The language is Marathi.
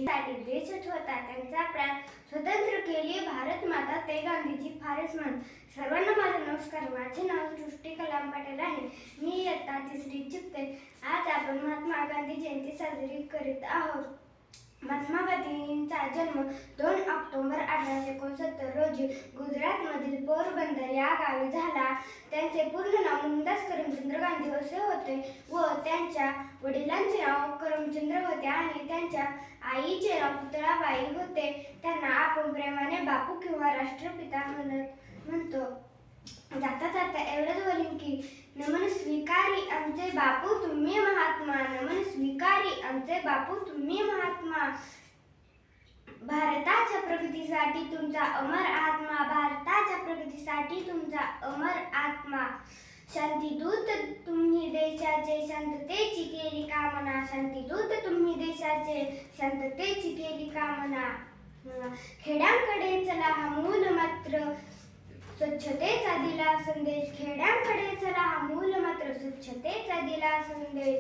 साठी देशच होता त्यांचा प्राण, स्वतंत्र केली भारत माता ते गांधीजी फारच मान. सर्वांना माझा नमस्कार. माझे नाव सृष्टी कलाम पाटील आहे. मी इयत्ता 3रीत शिकते. आज आपण महात्मा गांधी जयंती साजरी करीत आहोत. महात्मा गांधींचा जन्म 2 ऑक्टोबर 1869 रोजी गुजरातमधील पोरबंदर या गावी झाला. त्यांचे पूर्ण नाव मोहनदास करमचंद गांधी असे होते व त्यांच्या वडिलांचे नाव करमचंद होते आणि त्यांच्या आईचे नाव पुतळाबाई होते. त्यांना आपण प्रेमाने बापू किंवा राष्ट्रपिता म्हणतो. जाता जाता एवढंच बोलीन की नमन स्वीकारी आमचे बापू तुम्ही महात्मा, नमन स्वीकारी आमचे बापू तुम्ही महात्मा. भारताच्या प्रगतीसाठी तुमचा अमर आत्मा, भारताच्या प्रगतीसाठी तुमचा अमर आत्मा. शांतीदूत तुम्ही देशाचे, शांततेची केली कामना, शांतीदूत तुम्ही देशाचे, शांततेची केली कामना. खेड्यांकडे चला हा मूल मात्र स्वच्छतेचा दिला संदेश, खेड्यांकडे चला हा मूल मात्र स्वच्छतेचा दिला संदेश.